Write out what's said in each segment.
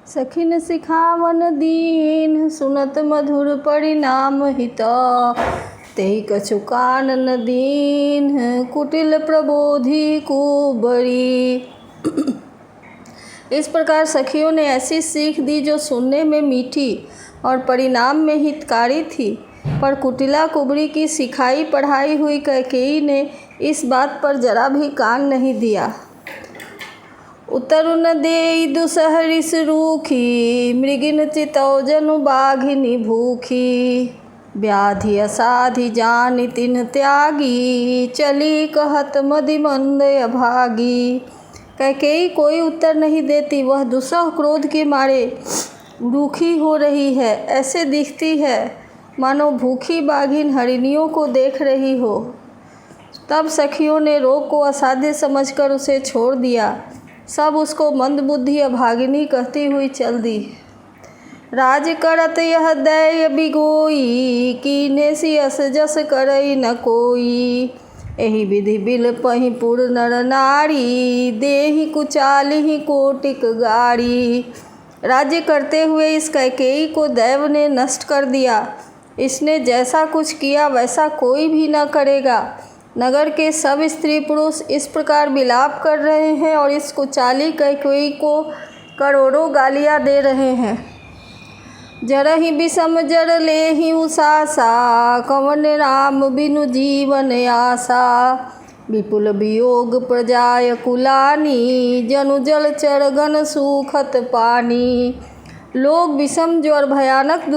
सखिन सिखावन दीन सुनत मधुर परिणाम हित। तेहि कछु कानन दीन कुटिल प्रबोधि कुबरी। इस प्रकार सखियों ने ऐसी सीख दी जो सुनने में मीठी और परिणाम में हितकारी थी, पर कुटिला कुबरी की सिखाई पढ़ाई हुई कैकेयी ने इस बात पर जरा भी कान नहीं दिया। उतरु न देई दुसहरिस रूखी, मृगिन चितौ जनु बाघिनी भूखी। व्याधि असाधि जानि तिन्ह त्यागी, चली कहत मदि मंद अभागी। कैकेयी कोई उत्तर नहीं देती। वह दुसह क्रोध के मारे रूखी हो रही है, ऐसे दिखती है मानो भूखी बाघिन हरिणियों को देख रही हो। तब सखियों ने रोग को असाध्य समझकर उसे छोड़ दिया। सब उसको मंदबुद्धि अभागिनी कहती हुई चल दी। राज करत यह दैय बिगोई, कीन्हे सियस जस करई न कोई। एहि विधि बिल पहि पुर नर नारी, देहि कुचालिहि कोटिक गारी। राज्य करते हुए इस कैकेयी को दैव ने नष्ट कर दिया। इसने जैसा कुछ किया वैसा कोई भी न करेगा। नगर के सब स्त्री पुरुष इस प्रकार विलाप कर रहे हैं और इस कुचाली कैकेयी को करोड़ों गालियाँ दे रहे हैं। जरहि विषम जर लेहि उसासा, कवन राम बिनु जीवन आसा। विपुल वियोग प्रजाय कुलानी, जनु जलचर गण सूखत पानी। लोग विषम ज्वर भयानक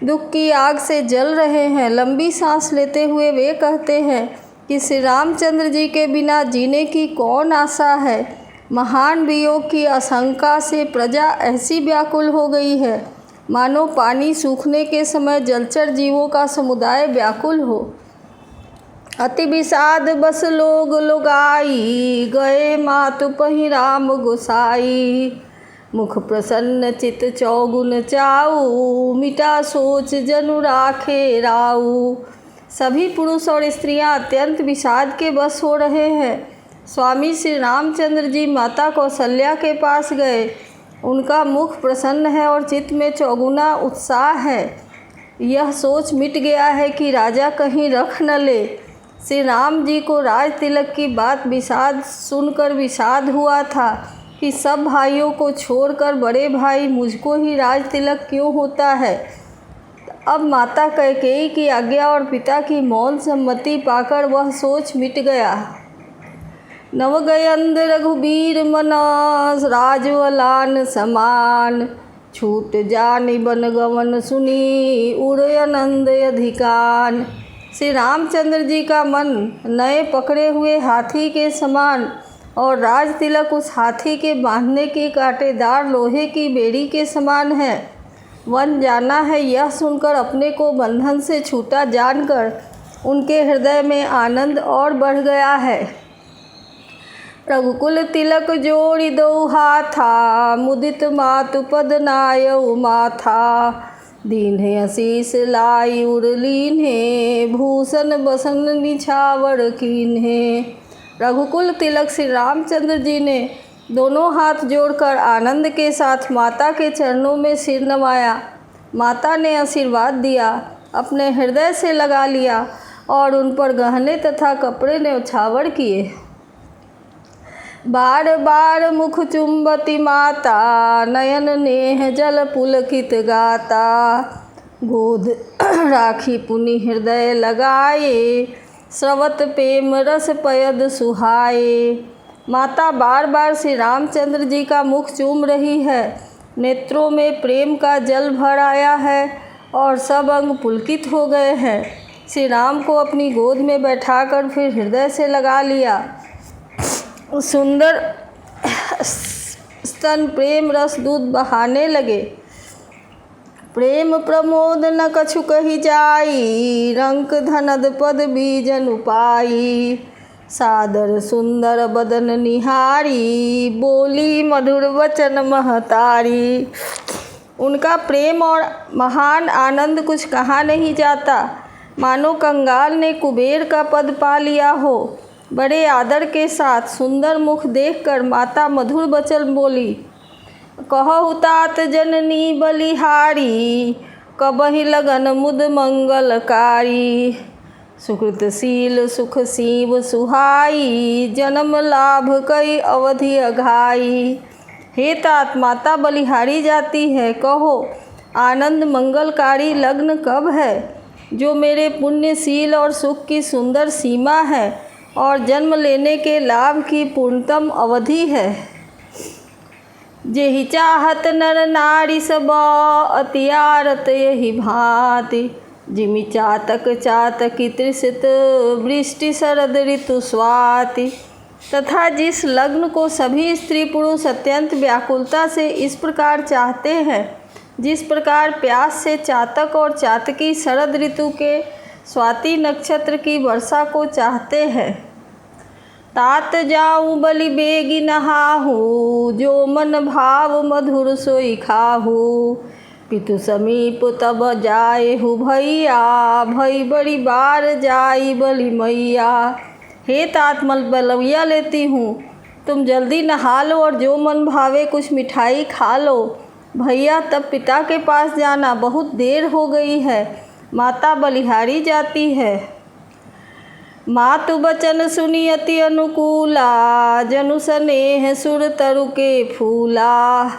दुख की आग से जल रहे हैं। लंबी सांस लेते हुए वे कहते हैं कि श्री रामचंद्र जी के बिना जीने की कौन आशा है। महान वियोग की आशंका से प्रजा ऐसी व्याकुल हो गई है मानो पानी सूखने के समय जलचर जीवों का समुदाय व्याकुल हो। अति विषाद बस लोग लोगाई, गए मातु पहि राम गोसाई। मुख प्रसन्न चित चौगुन चाऊ, मिटा सोच जनु राखे राऊ। सभी पुरुष और स्त्रियां अत्यंत विषाद के बस हो रहे हैं। स्वामी श्री रामचंद्र जी माता कौशल्या के पास गए। उनका मुख प्रसन्न है और चित्त में चौगुना उत्साह है। यह सोच मिट गया है कि राजा कहीं रख न ले। श्री राम जी को राज तिलक की बात विषाद सुनकर विषाद हुआ था कि सब भाइयों को छोड़कर बड़े भाई मुझको ही राज तिलक क्यों होता है। अब माता कैकेयी की आज्ञा और पिता की मौन सम्मति पाकर वह सोच मिट गया। नवगयंद रघुबीर मनास, राजवलान समान। छूट जानि बन गवन सुनी, उड़य आनंद अधिकान। श्री रामचंद्र जी का मन नए पकड़े हुए हाथी के समान और राज तिलक उस हाथी के बांधने की कांटेदार लोहे की बेड़ी के समान है। वन जाना है यह सुनकर अपने को बंधन से छूटा जानकर उनके हृदय में आनंद और बढ़ गया है। रघुकुल तिलक जोड़ि दो हाथा, मुदित मातु पद नायउ माथा। दीन्हे आशीष लाई उड़लीन्हे, भूषण बसन निछावर कीन्हे। रघुकुल तिलक श्री रामचंद्र जी ने दोनों हाथ जोड़कर आनंद के साथ माता के चरणों में सिर नवाया। माता ने आशीर्वाद दिया, अपने हृदय से लगा लिया और उन पर गहने तथा कपड़े न्यौछावर किए। बार बार मुख चुंबती माता, नयन नेह जल पुलकित गाता। गोद राखी पुनि हृदय लगाए, स्रवत प्रेम रस पयद सुहाए। माता बार बार श्री रामचंद्र जी का मुख चूम रही है। नेत्रों में प्रेम का जल भर आया है और सब अंग पुलकित हो गए हैं। श्री राम को अपनी गोद में बैठाकर फिर हृदय से लगा लिया। सुंदर स्तन प्रेम रस दूध बहाने लगे। प्रेम प्रमोद न कछु कही जाई, रंक धनद पद बीजन उपाई। सादर सुंदर बदन निहारी, बोली मधुर वचन महतारी। उनका प्रेम और महान आनंद कुछ कहा नहीं जाता, मानो कंगाल ने कुबेर का पद पा लिया हो। बड़े आदर के साथ सुंदर मुख देखकर माता मधुर वचन बोली। कहु तात जननी बलिहारी, कबहि लगन मुद मंगलकारी। सुकृतशील सुख सीव सुहाई, जन्म लाभ कई अवधि अघाई। हे तात, माता बलिहारी जाती है, कहो आनंद मंगलकारी लग्न कब है, जो मेरे पुण्यशील और सुख की सुंदर सीमा है और जन्म लेने के लाभ की पूर्णतम अवधि है। जेहि चाहत नर नारी सब, अतियारत यही भांति। जिमि चातक चातकी त्रिषित, वृष्टि शरद ऋतु स्वाति। तथा जिस लग्न को सभी स्त्री पुरुष अत्यंत व्याकुलता से इस प्रकार चाहते हैं, जिस प्रकार प्यास से चातक और चातकी शरद ऋतु के स्वाति नक्षत्र की वर्षा को चाहते हैं। तात जाऊं बलि बेगी नहाहू, जो मन भाव मधुर सोई खाहू। पितु समीप तब जाएहु भैया, भई बड़ी बार जाई बलि मैया। हे तात, मैं बलैया लेती हूँ, तुम जल्दी नहा लो और जो मन भावे कुछ मिठाई खा लो। भैया, तब पिता के पास जाना, बहुत देर हो गई है, माता बलिहारी जाती है। मातु बचन सुनी अति अनुकूला, जनु स्नेह सुर तरु के फूला।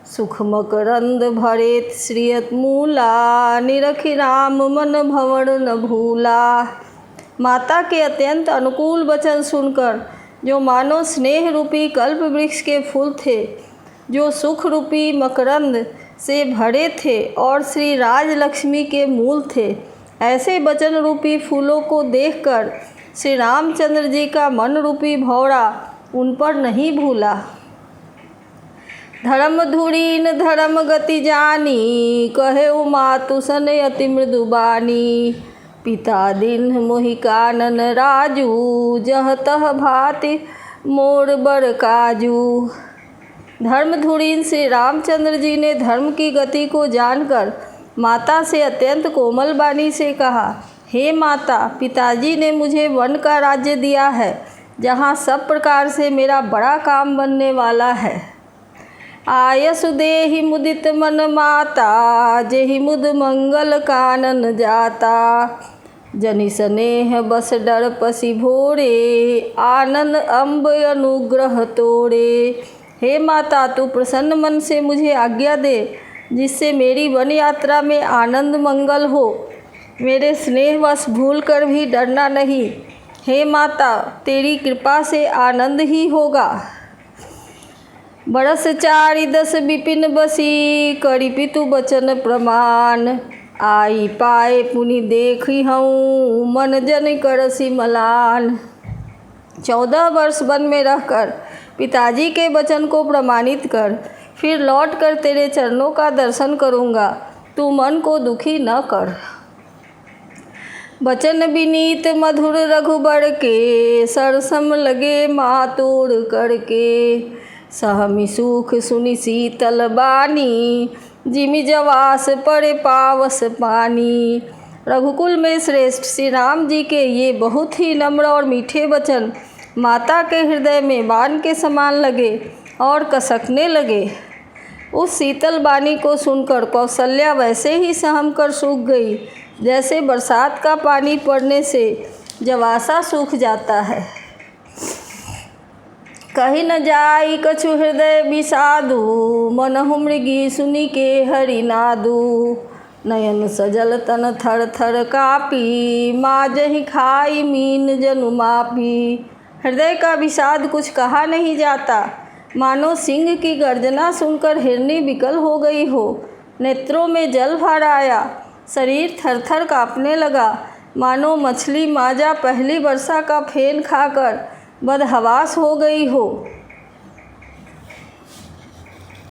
सुख मकरंद भरेत श्रियत मूला, निरखि राम मन भंवर न भूला। माता के अत्यंत अनुकूल वचन सुनकर, जो मानो स्नेह रूपी कल्प वृक्ष के फूल थे, जो सुख रूपी मकरंद से भरे थे और श्री राजलक्ष्मी के मूल थे, ऐसे वचन रूपी फूलों को देखकर श्री रामचंद्र जी का मन रूपी भौरा उन पर नहीं भूला। धर्म धुरीन धर्म गति जानी, कहे मातु सन अति मृदुबानी। पिता दीन्ह मोहि कानन राजू, जह तह भाति मोर बर काजू। धर्मधुरीन श्री रामचंद्र जी ने धर्म की गति को जानकर माता से अत्यंत कोमल वाणी से कहा, हे माता, पिताजी ने मुझे वन का राज्य दिया है, जहाँ सब प्रकार से मेरा बड़ा काम बनने वाला है। आयसु देहि मुदित मन माता, जेहि मुद मंगल कानन जाता। जनि स्नेह बस डर पसी भोरे, आनंद अम्ब अनुग्रह तोड़े। हे माता, तू प्रसन्न मन से मुझे आज्ञा दे, जिससे मेरी वन यात्रा में आनंद मंगल हो। मेरे स्नेहवश भूल कर भी डरना नहीं। हे माता, तेरी कृपा से आनंद ही होगा। बरस 4-10 विपिन बसी, करी पितु बचन प्रमाण। आई पाए पुनि देखी हूँ, मन जन करसी मलान। 14 वर्ष वन में रहकर पिताजी के वचन को प्रमाणित कर, फिर लौट कर तेरे चरणों का दर्शन करूँगा। तू मन को दुखी न कर। वचन विनीत मधुर रघुबर के, सरसम लगे मातुर करके। सहमि सुख सुनि शीतल बानी, जिमि जवास पड़े पावस पानी। रघुकुल में श्रेष्ठ श्री राम जी के ये बहुत ही नम्र और मीठे वचन माता के हृदय में बाण के समान लगे और कसकने लगे। उस शीतल वाणी को सुनकर कौशल्या वैसे ही सहम कर सूख गई, जैसे बरसात का पानी पड़ने से जवासा सूख जाता है। कहीं न जाई कछु हृदय विषादु, मनहु मृगी सुनि के हरि नादु। नयन सजल तन थर थर कापी, माजहि खाई मीन जनु मापी। हृदय का विषाद कुछ कहा नहीं जाता, मानो सिंह की गर्जना सुनकर हिरनी विकल हो गई हो। नेत्रों में जल भर आया, शरीर थर थर काँपने लगा, मानो मछली माजा पहली वर्षा का फेन खाकर बदहवास हो गई हो।